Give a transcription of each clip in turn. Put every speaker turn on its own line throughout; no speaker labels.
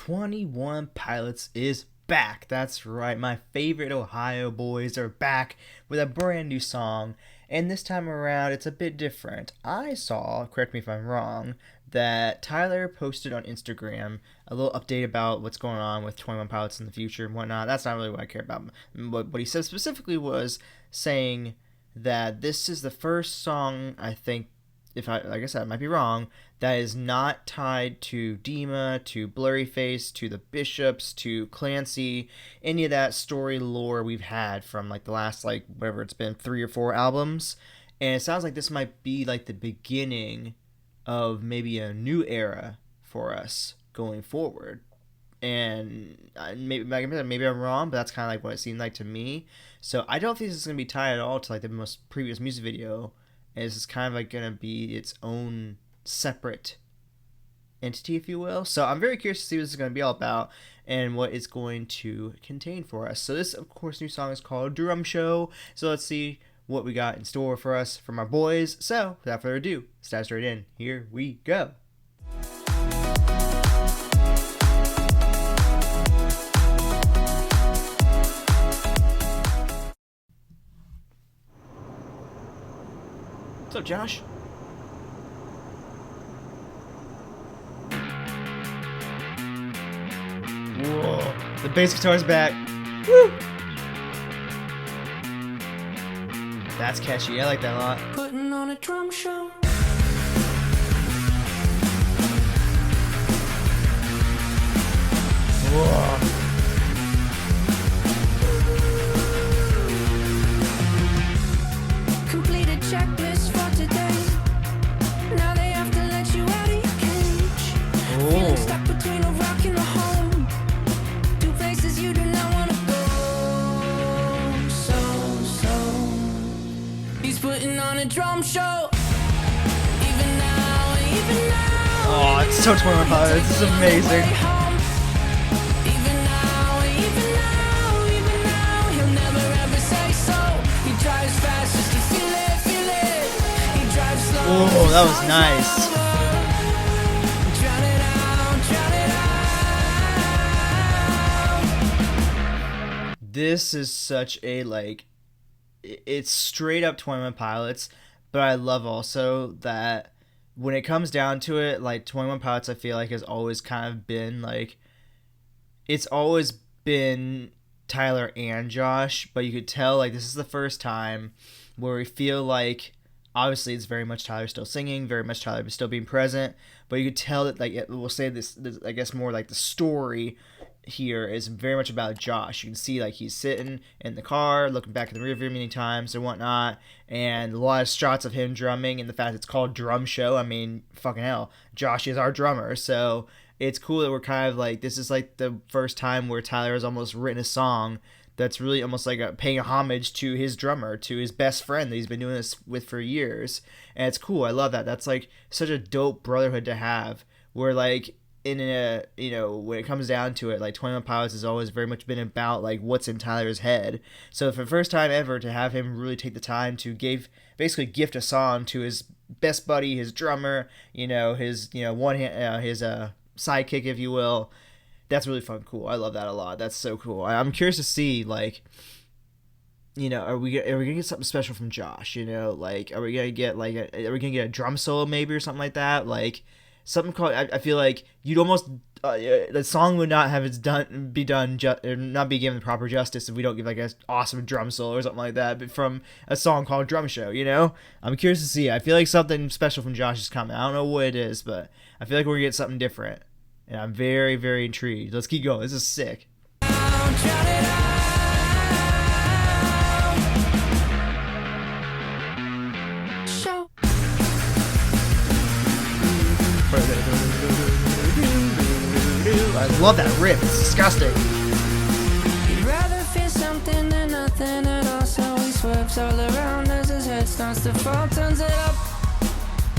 21 Pilots is back. That's right, my favorite Ohio boys are back with a brand new song, and this time around it's a bit different. I saw, correct me if I'm wrong, that Tyler posted on Instagram a little update about what's going on with 21 Pilots in the future and whatnot. That's not really what I care about. What he said specifically was saying that this is the first song, I think, if I, like I said, I might be wrong, that is not tied to Dima, to Blurryface, to the Bishops, to Clancy, any of that story lore we've had from like the last, like, whatever it's been, 3 or 4 albums. And it sounds like this might be like the beginning of maybe a new era for us going forward. And maybe I'm wrong, but that's kind of like what it seemed like to me. So I don't think this is going to be tied at all to like the most previous music video. And this is kind of like going to be its own separate entity, if you will. So I'm very curious to see what this is going to be all about and what it's going to contain for us. So this, of course, new song is called Drum Show. So let's see what we got in store for us from our boys. So without further ado, let's dive straight in. Here we go. What's up, Josh? Whoa, the bass guitar's back. Woo! That's catchy. I like that a lot.
Putting on a drum show.
Whoa.
Completed checklist for today. Now they have to let you out of your cage. Feeling stuck between a rock and a home. Two places you do not want to go. So he's putting on a drum show. Even now.
Oh, it's so 21 Pilots. This is amazing.
He'll never ever say so. He drives fast just to feel it. He drives slow.
Oh, that was nice. This is such a, like, it's straight up 21 Pilots, but I love also that when it comes down to it, like, 21 Pilots I feel like has always kind of been, like, it's always been Tyler and Josh, but you could tell, like, this is the first time where we feel like, obviously it's very much Tyler still singing, very much Tyler still being present, but you could tell that, like, we'll say this I guess more like the story here is very much about Josh. You can see, like, he's sitting in the car looking back at the rear view many times and whatnot, and a lot of shots of him drumming, and the fact it's called Drum Show. I mean, fucking hell, Josh is our drummer, so it's cool that we're kind of like, this is like the first time where Tyler has almost written a song that's really almost like paying a homage to his drummer, to his best friend that he's been doing this with for years. And it's cool. I love that. That's like such a dope brotherhood to have, where, like, in a, you know, when it comes down to it, like, 21 Pilots has always very much been about, like, what's in Tyler's head. So for the first time ever to have him really take the time to basically gift a song to his best buddy, his drummer, you know, his, you know, his sidekick, if you will, that's really fun. Cool. I love that a lot. That's so cool. I'm curious to see, like, you know, are we gonna get something special from Josh? You know, like, are we gonna get a drum solo maybe or something like that? Like, something called, I feel like you'd almost the song would not have not be given the proper justice if we don't give, like, an awesome drum solo or something like that, but from a song called Drum Show, you know? I'm curious to see. I feel like something special from Josh is coming. I don't know what it is, but I feel like we're gonna get something different, and I'm very, very intrigued. Let's keep going. This is sick. I love that riff. It's disgusting.
He'd rather feel something than nothing at all, so he swerves all around as his head starts to fall, turns it up,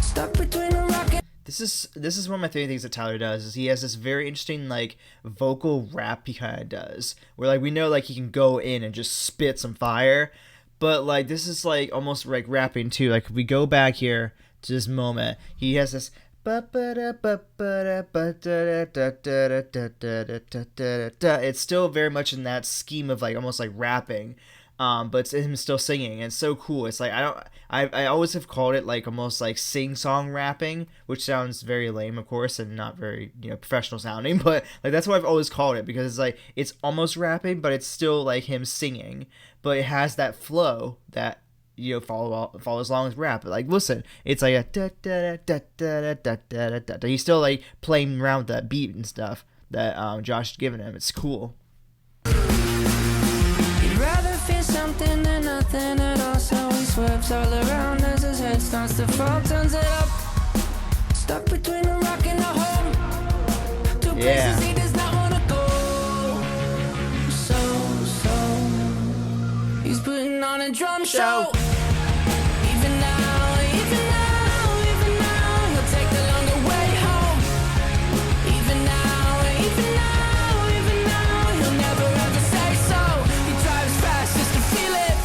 stuck between a rock and...
This is one of my favorite things that Tyler does, is he has this very interesting, like, vocal rap he kind of does, where, like, we know, like, he can go in and just spit some fire, but, like, this is, like, almost like rapping too. Like, if we go back here to this moment, he has this It's still very much in that scheme of like almost like rapping, but it's him still singing, and it's so cool. It's like I always have called it like almost like sing song rapping, which sounds very lame, of course, and not very professional sounding, but like that's what I've always called it because it's like it's almost rapping, but it's still like him singing, but it has that flow that follows along with rap. But like, listen, it's like a da da da da da da da da da. He's still like playing around with that beat and stuff that Josh is giving him. It's cool.
He'd rather feel something than nothing at all, so he swerves all around as his head starts to fall, turns it up, stuck between a rock and a home. Two places he does not want to go. So he's putting on a drum show. Even now, he'll take the longer way home. Even now, he'll never ever say so. He drives fast just to feel it.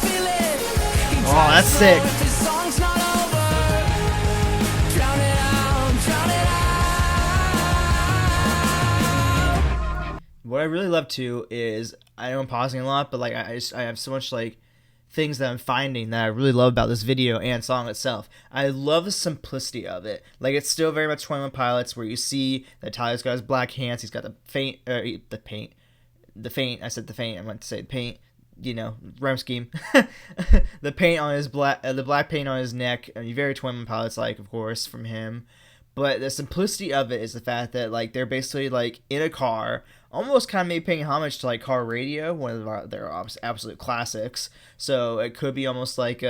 Oh, that's sick.
If his song's not over, drown it out.
What I really love too is, I know I'm pausing a lot, but like I have so much like things that I'm finding that I really love about this video and song itself. I love the simplicity of it. Like, it's still very much 21 Pilots, where you see that Tyler's got his black hands, he's got the faint, I said the faint, I meant to say paint, rhyme scheme. The paint on his the black paint on his neck, and very 21 Pilots like, of course, from him. But the simplicity of it is the fact that like they're basically like in a car, almost kind of maybe paying homage to like Car Radio, one of their absolute classics. So it could be almost like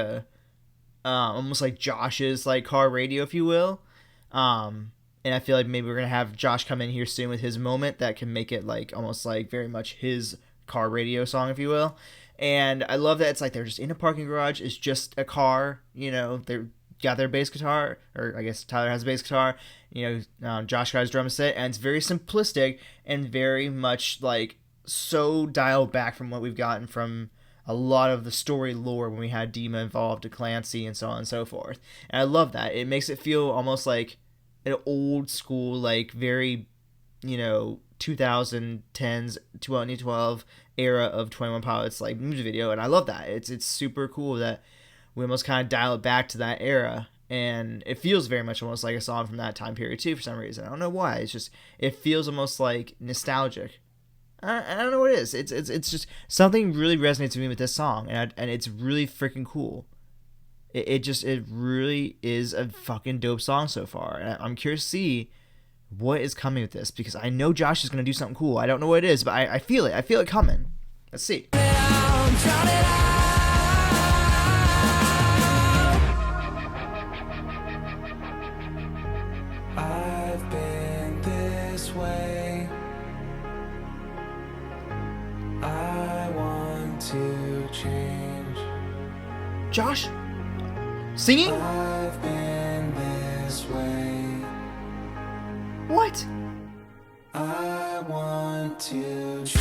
almost like Josh's like Car Radio, if you will. And I feel like maybe we're gonna have Josh come in here soon with his moment that can make it like almost like very much his Car Radio song, if you will. And I love that it's like they're just in a parking garage. It's just a car, they're got their bass guitar, or I guess Tyler has a bass guitar, Josh got his drum set, and it's very simplistic and very much like so dialed back from what we've gotten from a lot of the story lore when we had Dima involved, to Clancy, and so on and so forth. And I love that. It makes it feel almost like an old school, like very, 2010s, 2012 era of 21 Pilots like music video, and I love that. It's super cool that we almost kind of dial it back to that era, and it feels very much almost like a song from that time period too, for some reason. I don't know why. It's just, it feels almost like nostalgic. I don't know what it is. It's just something really resonates with me with this song, and it's really freaking cool. It really is a fucking dope song so far, and I'm curious to see what is coming with this, because I know Josh is gonna do something cool. I don't know what it is, but I feel it. I feel it coming. Let's see.
I've been this way. I want to change.
Josh singing?
I've been this way.
What?
I want to change.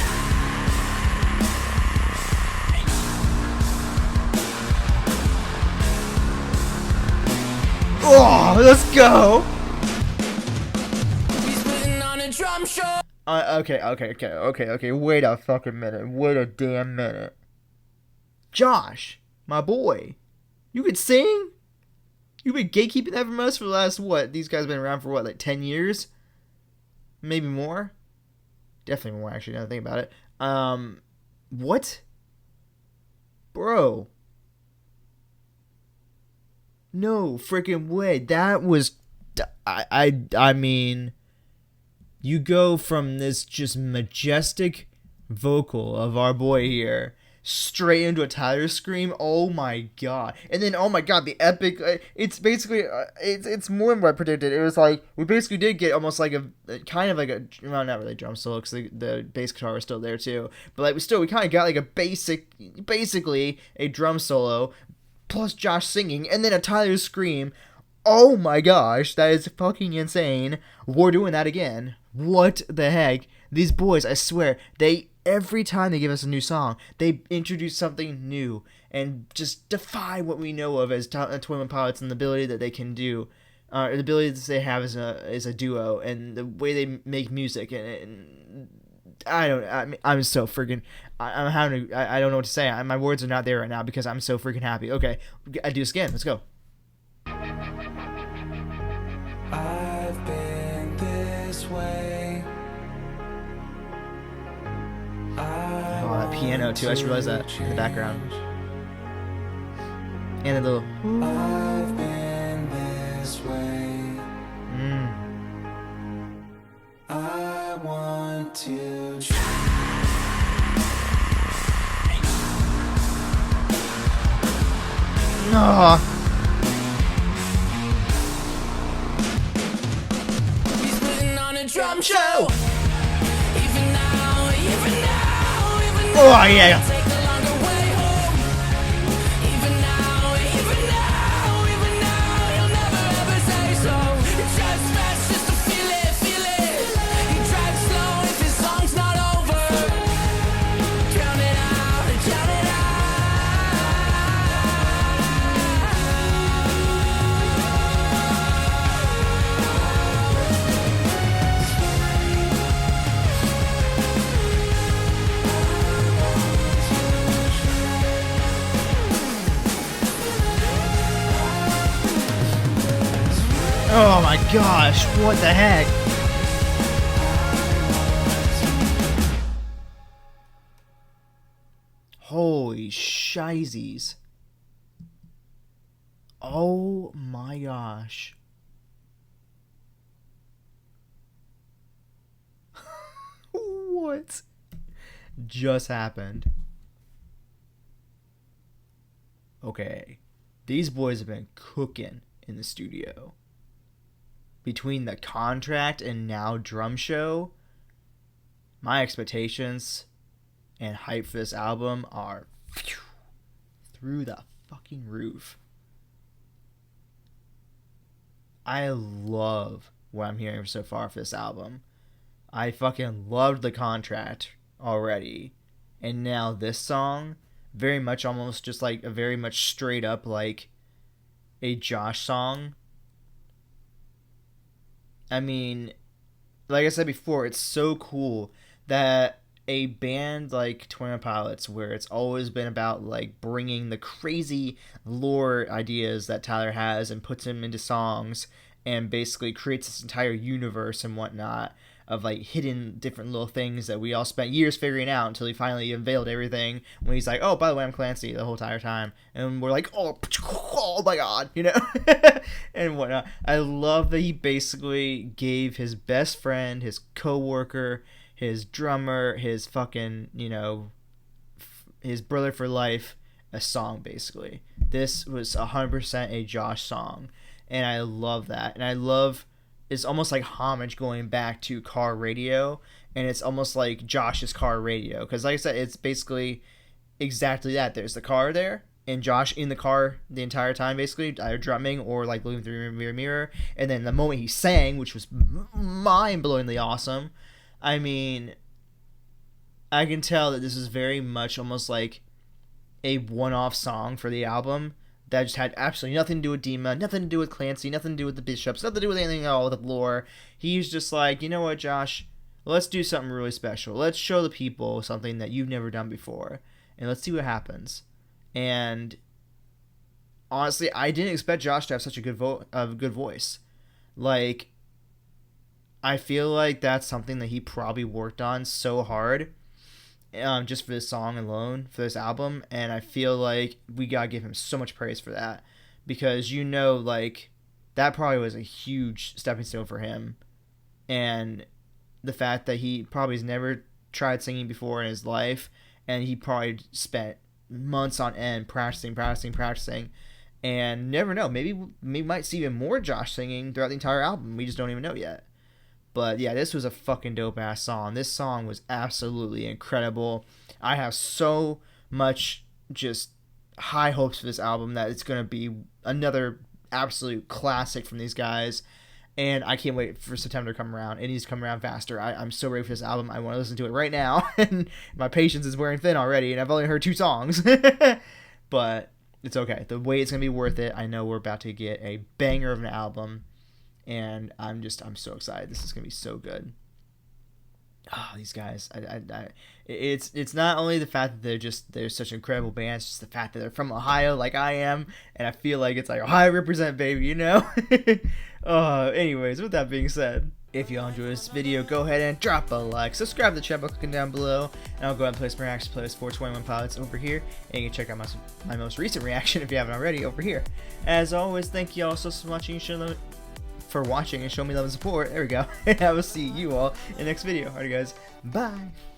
Oh, let's go.
He's putting on a drum show.
Okay. Wait a fucking minute. Wait a damn minute. Josh, my boy, you could sing? You've been gatekeeping that from us for the last, what? These guys have been around for what, like 10 years? Maybe more? Definitely more, actually, now that I think about it. What? Bro. No freaking way. That was... I mean... You go from this just majestic vocal of our boy here straight into a Tyler scream. Oh my god. And then, oh my god, the epic... it's basically... it's more than what I predicted. It was like... We basically did get almost like a... kind of like a... Well, not really drum solo, because the bass guitar was still there too. But like, we kind of got like a basically a drum solo, plus Josh singing, and then a Tyler scream. Oh my gosh, that is fucking insane. We're doing that again. What the heck? These boys, I swear, every time they give us a new song, they introduce something new and just defy what we know of as 21 Pilots and the ability that they can do. the abilities they have as a duo, and the way they make music, and I'm so freaking. I'm having. I don't know what to say. My words are not there right now because I'm so freaking happy. Okay, I do this again. Let's go.
I've been this way.
Oh, that piano too. I just realized that in the background. And a little.
I've been this way. I want to try.
Oh.
He's putting on a drum show. Even now, even now, even now.
Oh yeah.
Take a longer way home. Even now, even now, even now, he'll never ever say so. He drives fast just to feel it, feel it. He drives slow if his song's not over. Drown it out, drown it out.
Oh my gosh! What the heck? Holy shizies! Oh my gosh! What just happened? Okay, these boys have been cooking in the studio. Between the contract and now drum show, my expectations and hype for this album are through the fucking roof. I love what I'm hearing so far for this album. I fucking loved the contract already. And now this song, very much almost just like a very much straight up like a Josh song. I mean, like I said before, it's so cool that a band like 21 Pilots, where it's always been about like bringing the crazy lore ideas that Tyler has and puts them into songs and basically creates this entire universe and whatnot of like hidden different little things that we all spent years figuring out until he finally unveiled everything when he's like, oh, by the way, I'm Clancy the whole entire time. And we're like, oh my god, you know? And whatnot. I love that he basically gave his best friend, his co-worker, his drummer, his fucking, you know, his brother for life, a song basically. This was 100% a Josh song. And I love that. And I love, it's almost like homage going back to car radio. And it's almost like Josh's car radio. Because like I said, it's basically exactly that. There's the car there. And Josh in the car the entire time, basically, either drumming or like looking through the mirror. And then the moment he sang, which was mind-blowingly awesome. I mean, I can tell that this is very much almost like a one-off song for the album that just had absolutely nothing to do with Dima, nothing to do with Clancy, nothing to do with the Bishops, nothing to do with anything at all with the lore. He's just like, you know what, Josh? Let's do something really special. Let's show the people something that you've never done before, and let's see what happens. And honestly, I didn't expect Josh to have such a good voice. Like, I feel like that's something that he probably worked on so hard, just for this song alone, for this album, and I feel like we gotta give him so much praise for that, because you know, like, that probably was a huge stepping stone for him, and the fact that he probably has never tried singing before in his life, and he probably spent months on end practicing, and never know, maybe we might see even more Josh singing throughout the entire album. We just don't even know yet. But yeah, this was a fucking dope ass song. This song was absolutely incredible. I have so much just high hopes for this album that it's going to be another absolute classic from these guys. And I can't wait for September to come around. It needs to come around faster. I'm so ready for this album. I want to listen to it right now. And my patience is wearing thin already. And I've only heard 2 songs. But it's okay. The wait is going to be worth it. I know we're about to get a banger of an album. and I'm so excited. This is gonna be so good. Oh, these guys! It's not only the fact that they're such an incredible band. It's just the fact that they're from Ohio, like I am, and I feel like it's like Ohio represent, baby, you know. Anyways, with that being said, if you all enjoyed this video, go ahead and drop a like, subscribe to the channel by clicking down below, and I'll go ahead and place my reaction playlist for 21 Pilots over here, and you can check out my most recent reaction if you haven't already over here. As always, thank you all so much for watching and show me love and support. There we go. I will see you all in the next video. Alright guys, bye.